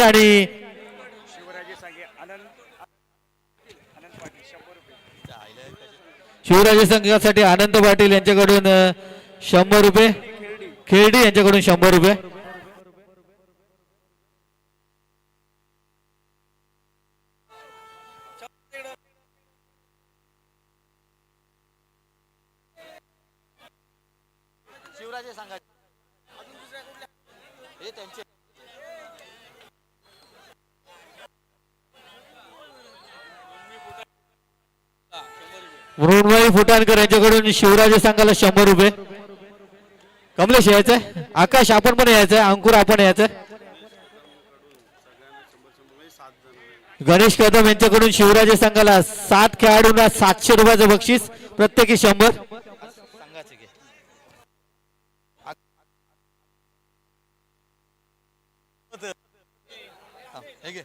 आणि शिवराजे संघासाठी आनंद पाटील यांच्याकडून 100 रुपये, खेरडी यांच्याकडून 100 रुपये. शिवराजे सांगा हे त्यांचे मृण्मयी फुटाणकर यांच्याकडून शिवराजे संघाला 100 रुपये. कमलेश यायचंय, आकाश आपण पण यायचंय, अंकुर आपण यायचंय. गणेश कदम यांच्याकडून शिवराजे संघाला 7 खेळाडूंना 700 रुपयाचं बक्षीस, प्रत्येकी 100. सांगायचे घे हे घे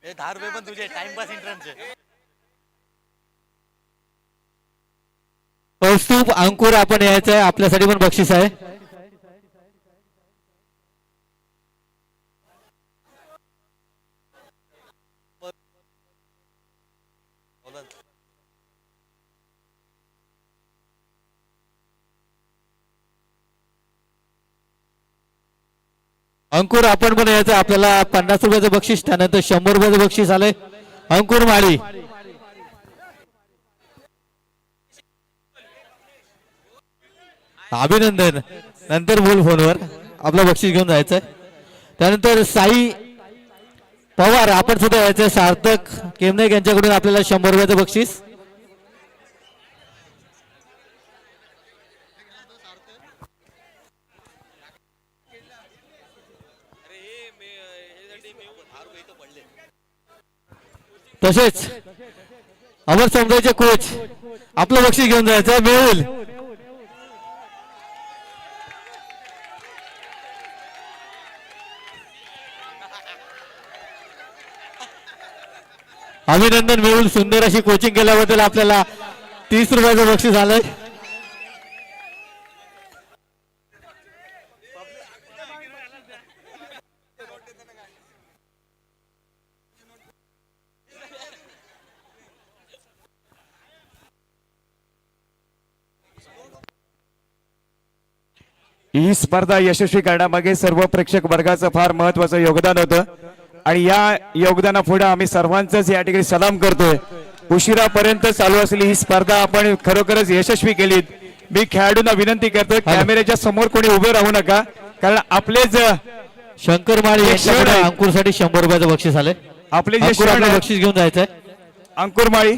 हे 10 रुपये पण तुझे टाइमपास इंटरनचे. कौस्तुभ अंकुर आपण यायचंय, आपल्यासाठी पण बक्षीस आहे. अंकुर आपण पण यायचं, आपल्याला 50 रुपयाचं बक्षीस, त्यानंतर 100 रुपयाचं बक्षीस आलंय. अंकुर माळी अभिनंदन. नंतर बोल फोनवर, आपलं बक्षीस घेऊन जायचंय. त्यानंतर साई पवार आपण सुद्धा यायचंय, सार्थक केमनाईक यांच्याकडून आपल्याला 100 रुपयाचं बक्षीस. तसेच अमर समुदायाचे कोच आपलं बक्षीस घेऊन जायचंय. मेहुल अभिनंदन. मेहुल सुंदर अशी कोचिंग केल्याबद्दल आपल्याला 30 रुपयाचं बक्षीस आलंय. ही स्पर्धा यशस्वी करण्यामागे सर्व प्रेक्षक वर्गाचं फार महत्वाचं योगदान होतं आणि या योगदानापुढे आम्ही सर्वांचंच या ठिकाणी सलाम करतोय. उशिरापर्यंत चालू असलेली ही स्पर्धा आपण खरोखरच यशस्वी केलीत. मी खेळाडूंना विनंती करतोय, कॅमेऱ्याच्या समोर कोणी उभे राहू नका, कारण आपलेच शंकर माळी यांच्याकडे अंकुरसाठी 100 रुपयाचं बक्षीस आलंय. आपले जे बक्षीस घेऊन जायचंय. अंकुर माळी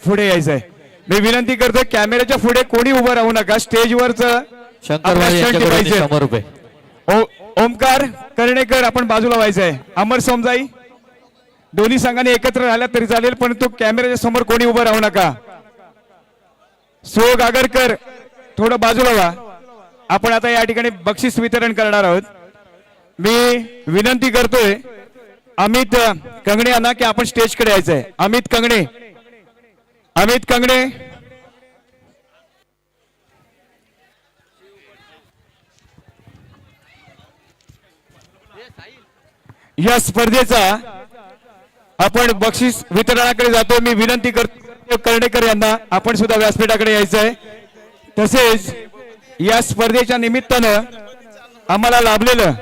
पुढे यायचंय. मी विनंती करतोय, कॅमेऱ्याच्या पुढे कोणी उभं राहू नका. स्टेजवरच शंकर माळी यांच्याकडून 100 रुपये. ओमकार कर्णेकर आपण बाजूला व्हायचंय. अमर सोमजाई दोन्ही संघाने एकत्र राहिला तरी चालेल, परंतु कॅमेऱ्याच्या समोर कोणी उभं राहू नका. सोग आगरकर थोडं बाजूला व्हा. आपण आता या ठिकाणी बक्षीस वितरण करणार आहोत. मी विनंती करतोय अमित कंगणे यांना की आपण स्टेजकडे यायचंय. अमित कंगणे, अमित कंगणे या स्पर्धेचा आपण बक्षीस वितरणाकडे जातो. मी विनंती करतो कर्णेकर यांना आपण सुद्धा व्यासपीठाकडे यायचं आहे. तसेच या स्पर्धेच्या निमित्तानं आम्हाला लाभलेलं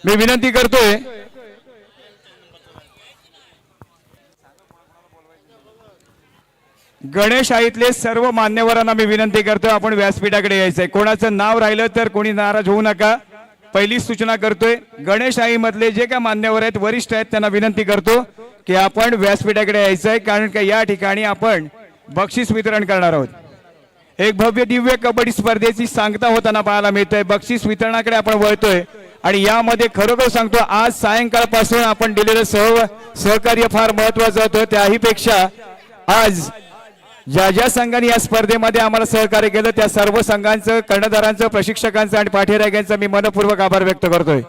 मी विनंती करतोय गणेश आईतले सर्व मान्यवरांना मी विनंती करतोय आपण व्यासपीठाकडे यायचंय. कोणाचं नाव राहिलं तर कोणी नाराज होऊ नका. पहिली सूचना करतोय, गणेश आई मधले जे काय मान्यवर आहेत, वरिष्ठ आहेत, त्यांना विनंती करतो की आपण व्यासपीठाकडे यायचंय, कारण का या ठिकाणी आपण बक्षीस वितरण करणार आहोत. एक भव्य दिव्य कबड्डी स्पर्धेची सांगता होताना पाहायला मिळतंय. बक्षीस वितरणाकडे आपण वळतोय आणि यामध्ये खरोखर सांगतो, आज सायंकाळपासून आपण दिलेलं सहकार्य फार महत्वाचं होतं. त्याही पेक्षा आज ज्या ज्या संघांनी या स्पर्धेमध्ये आम्हाला सहकार्य केलं त्या सर्व संघांचं, कर्णधारांचं, प्रशिक्षकांचं आणि पाठीराख्यांचं मी मनपूर्वक आभार व्यक्त करतोय.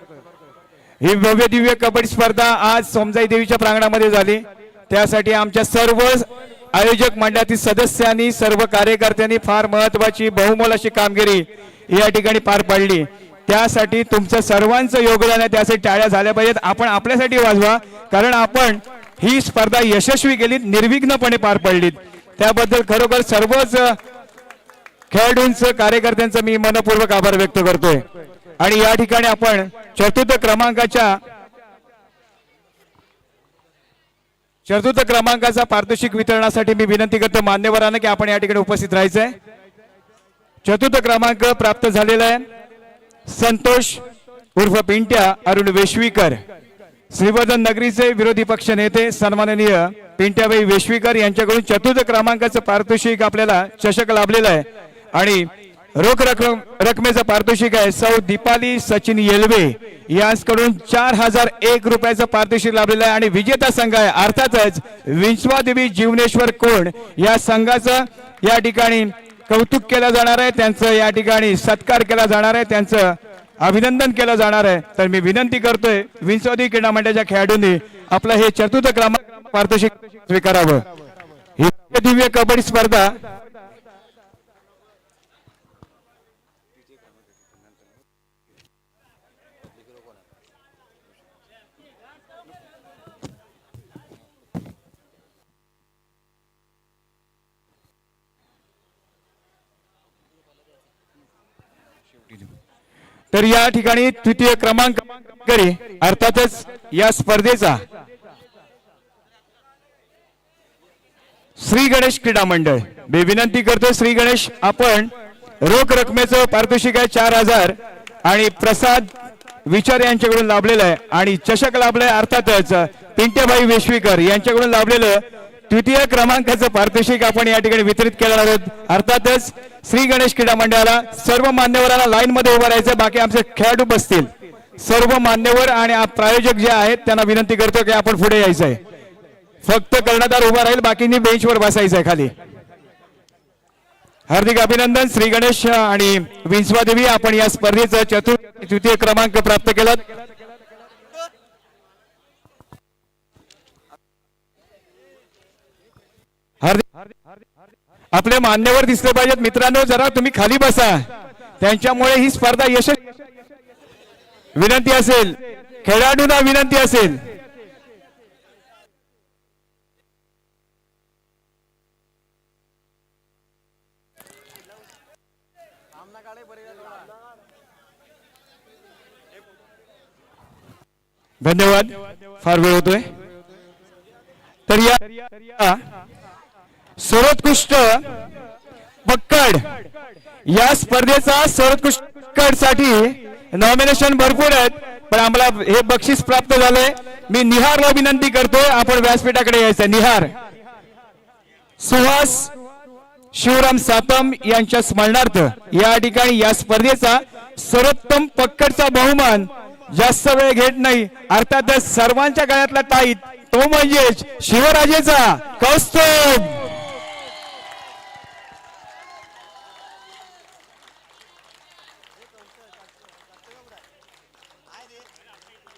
ही भव्य दिव्य कबड्डी स्पर्धा आज सोमजाई देवीच्या प्रांगणामध्ये झाली. त्यासाठी आमच्या सर्व आयोजक मंडळातील सदस्यांनी, सर्व कार्यकर्त्यांनी फार महत्वाची बहुमोल अशी कामगिरी या ठिकाणी पार पाडली. त्यासाठी तुमचं सर्वांचं योगदान आहे, त्यासाठी टाळ्या झाल्या पाहिजेत. आपण आपल्यासाठी वाजवा, कारण आपण ही स्पर्धा यशस्वी केलीत, निर्विघ्नपणे पार पडलीत. त्याबद्दल खरोखर सर्वच खेळाडूंचं, कार्यकर्त्यांचं मी मनपूर्वक आभार व्यक्त करतोय. आणि या ठिकाणी आपण चतुर्थ क्रमांकाचा पारितोषिक वितरणासाठी मी विनंती करतो मान्यवरांना की आपण या ठिकाणी उपस्थित राहायचंय. चतुर्थ क्रमांक प्राप्त झालेला आहे संतोष उर्फ पिंट्या अरुण वेश्वीकर, श्रीवर्धन नगरीचे विरोधी पक्ष नेते सन्माननीय पिंट्याबाई वेश्वीकर यांच्याकडून चतुर्थ क्रमांकाचं पारितोषिक आपल्याला चषक लाभलेलं आहे. आणि रोख रकमेचं पारितोषिक आहे सौ दीपाली सचिन येलवे यांच्याकडून 4001 रुपयाचं पारितोषिक लाभलेलं आहे. आणि विजेता संघ आहे अर्थातच विंचवादेवी जीवनेश्वर कोण, या संघाचं या ठिकाणी कौतुक केलं जाणार आहे, त्यांचं या ठिकाणी सत्कार केला जाणार आहे, त्यांचं अभिनंदन केलं जाणार आहे. तर मी विनंती करतोय विंचवादेवी क्रीडा मंडळाच्या खेळाडूंनी आपलं हे चतुर्थ क्रमांक पारितोषिक स्वीकारावं. ही दिव्य कबड्डी स्पर्धा तर या ठिकाणी तृतीय क्रमांक अर्थातच या स्पर्धेचा श्री गणेश क्रीडा मंडळ. मी विनंती करतो श्री गणेश, आपण रोख रकमेचं पारितोषिक आहे 4000 आणि प्रसाद विचार यांच्याकडून लाभलेलं आहे. आणि चषक लाभलाय अर्थातच पिंट्याबाई वेश्वीकर यांच्याकडून लाभलेलं तृतीय क्रमांकाचं पारितोषिक आपण या ठिकाणी वितरित करणार आहोत. अर्थातच श्री गणेश क्रीडा मंडळाला सर्व मान्यवरांना लाईन मध्ये उभं राहायचं, बाकी आमचे खेळाडू बसतील. सर्व मान्यवर आणि प्रायोजक जे आहेत त्यांना विनंती करतो की आपण पुढे यायचं आहे. फक्त कर्णधार उभा राहील, बाकींनी बेंचवर बसायचं आहे खाली. हार्दिक अभिनंदन श्री गणेश आणि विंचवादेवी, आपण या स्पर्धेचं तृतीय क्रमांक प्राप्त केला. आपले मान्यवर दिसले पाहिजेत मित्रांनो, जरा तुम्ही खाली बसा, त्यांच्यामुळे ही स्पर्धा यशस्वी. विनंती असेल खेळाडूंना, विनंती असेल धन्यवाद, फार वेळ होतोय. तर या सर्वोत्कृष्ट पक्कड या स्पर्धेचा सर्वोत्कृष्ट पक्कड साठी नॉमिनेशन भरपूर आहेत, पण आम्हाला हे बक्षीस प्राप्त झालंय. मी निहारला विनंती करतोय आपण व्यासपीठाकडे यायचं. निहार सुहास शिवराम सातम यांच्या स्मरणार्थ या ठिकाणी या स्पर्धेचा सर्वोत्तम पक्कडचा बहुमान जास्त वेळ घेत नाही, अर्थातच सर्वांच्या गळ्यातला ताईत तो म्हणजेच शिवराजेचा कौस्तुभ.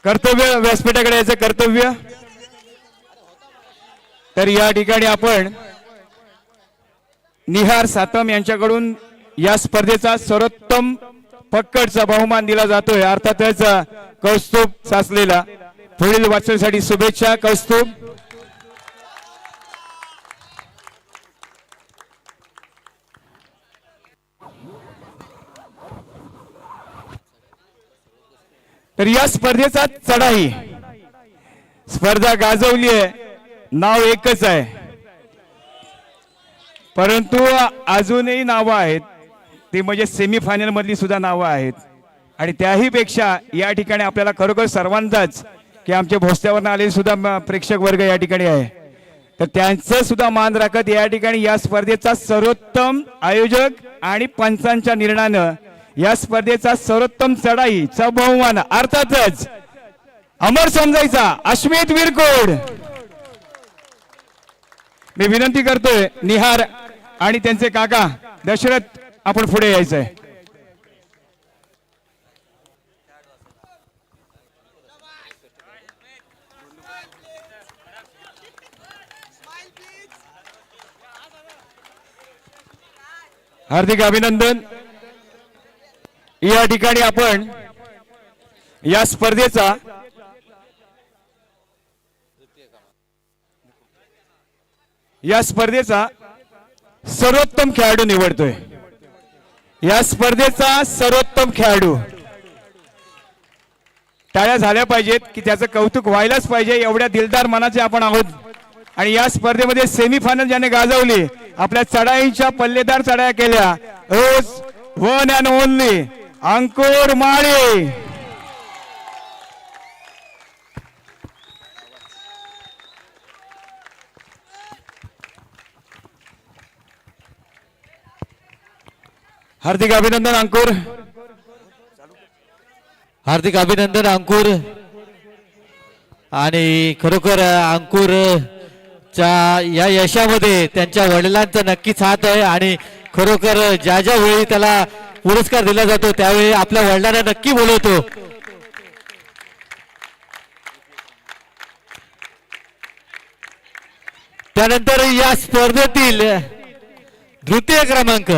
कर्तव्य व्यासपीठाकडे याचं कर्तव्य. तर या ठिकाणी आपण निहार सातम यांच्याकडून या स्पर्धेचा सर्वोत्तम पक्कडचा बहुमान दिला जातोय, अर्थातच कौस्तुभ साचलेला. पुढील वाटचालीसाठी शुभेच्छा कौस्तुभ. तर या स्पर्धेचा चढाई स्पर्धा गाजवली आहे, नाव एकच आहे, परंतु अजूनही नावं आहेत, ती म्हणजे सेमीफायनल मधली सुद्धा नावं आहेत. आणि त्याही पेक्षा या ठिकाणी आपल्याला खरोखर सर्वांचाच की आमच्या भोसल्यावरून आलेले सुद्धा प्रेक्षक वर्ग या ठिकाणी आहे, तर त्यांचं सुद्धा मान राखत या ठिकाणी या स्पर्धेचा सर्वोत्तम आयोजक आणि पंचांच्या निर्णयानं या स्पर्धेचा सर्वोत्तम चढाईचा बहुमान अर्थातच अमर समजायचा अश्मित विरकोड. मी विनंती करतोय निहार आणि त्यांचे काका दशरथ आपण पुढे यायचंय. हार्दिक अभिनंदन. या ठिकाणी आपण या स्पर्धेचा सर्वोत्तम खेळाडू निवडतोय। या स्पर्धेचा सर्वोत्तम खेळाडू, टाळ्या झाल्या पाहिजेत की त्याचं कौतुक व्हायलाच पाहिजे, एवढ्या दिलदार मनाचे आपण आहोत। आणि या स्पर्धेमध्ये सेमीफायनल ज्याने गाजवली, आपल्या चढाईच्या पल्लेदार चढाया केल्या, रोज वन अँड ओनली अंकुर माळी। हार्दिक अभिनंदन अंकुर, हार्दिक अभिनंदन अंकुर। आणि खरोखर अंकुर च्या या यशामध्ये त्यांच्या वडिलांचा नक्कीच हात आहे। आणि खरोखर ज्या ज्या वेळी त्याला पुरस्कार दिला जातो त्यावेळी आपल्या वडिलांना नक्की बोलवतो। त्यानंतर या स्पर्धेतील द्वितीय क्रमांक,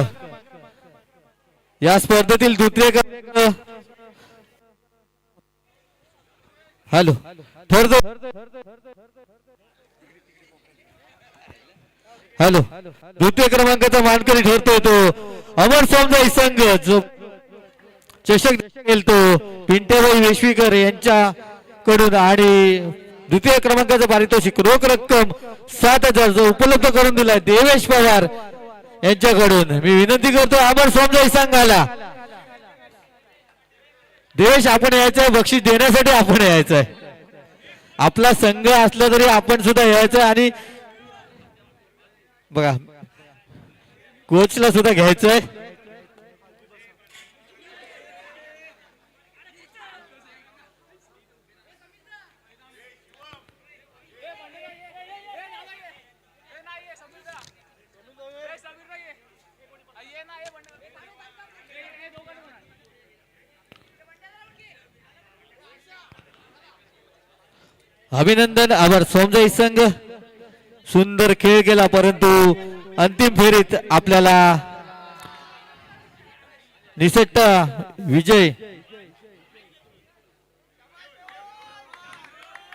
या स्पर्धेतील द्वितीय क्रमांक, हॅलो ठरतो, हॅलो द्वितीय क्रमांकाचा मानकरी ठरतोय तो अमर सोमजाई संघ, जो चषक खेळतो पिंट्याबाई वेशवीकर यांच्याकडून। आणि द्वितीय क्रमांकाचं पारितोषिक रोख रक्कम 7,000 जो उपलब्ध करून दिलाय देवेश पवार यांच्याकडून। मी विनंती करतो अमर सोमजाई संघाला, देवेश आपण यायचंय, बक्षीस देण्यासाठी आपण यायचंय। आपला संघ असला तरी आपण सुद्धा यायचंय। आणि बघा कोचला सुद्धा घ्यायचंय। अभिनंदन अमर सोमजाई संघ, सुंदर खेळ केला, परंतु अंतिम फेरीत आपल्याला निसट्टा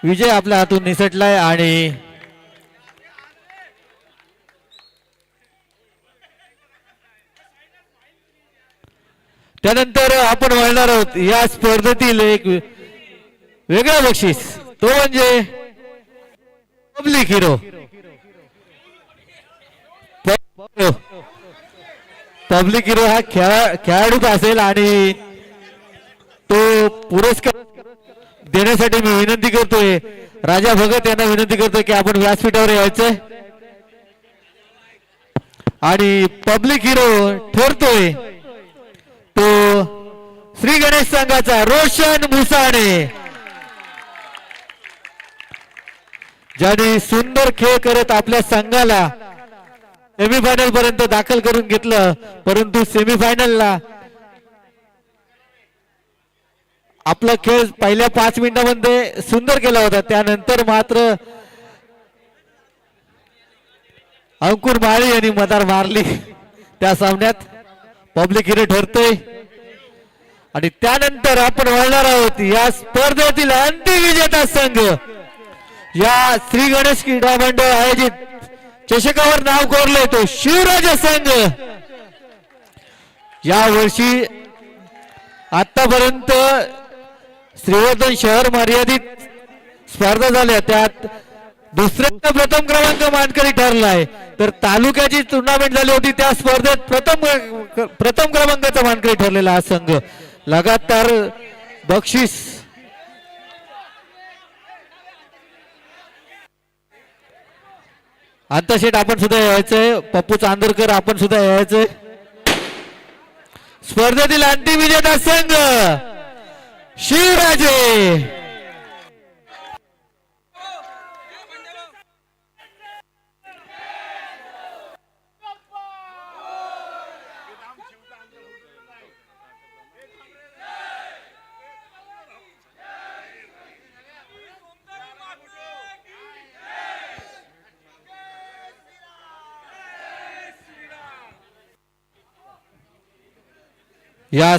विजय आपल्या हातून निसटलाय। आणि त्यानंतर आपण वळणार आहोत या स्पर्धेतील एक वेगळं बक्षीस, तो म्हणजे पब्लिक हिरो। पब्लिक हिरो हा खेळाडूच असेल आणि तो पुरस्कार देण्यासाठी मी विनंती करतोय राजा भगत यांना विनंती करतोय की आपण व्यासपीठावर यायचंय। आणि पब्लिक हिरो ठरतोय तो श्री गणेश संघाचा रोशन मुसाणे, ज्याने सुंदर खेळ करत आपल्या संघाला सेमीफायनल पर्यंत दाखल करून घेतलं, परंतु सेमीफायनलला आपला खेळ पहिल्या 5 मिनिटांमध्ये सुंदर केला होता, त्यानंतर मात्र अंकुर माळी यांनी मदार मारली त्या सामन्यात। पब्लिक हिरो ठरतोय। आणि त्यानंतर आपण वळणार आहोत या स्पर्धेतील अंतिम विजेता संघ, या श्री गणेश क्रीडा मंडळ आयोजित चषकावर नाव कोरले तो शिवराज संघ। या वर्षी आतापर्यंत श्रीवर्धन शहर मर्यादित स्पर्धा झाल्या, त्यात दुसऱ्या प्रथम क्रमांक मानकरी ठरलाय। तर तालुक्याची टुर्नामेंट झाली होती त्या स्पर्धेत प्रथम क्रमांकाचा मानकरी ठरलेला हा संघ। लगातार बक्षीस अंतशेठ आपण सुद्धा यायचंय, पप्पू चांदोरकर आपण सुद्धा यायचंय। स्पर्धेतील अंतिम विजेता संघ शिवराजे। या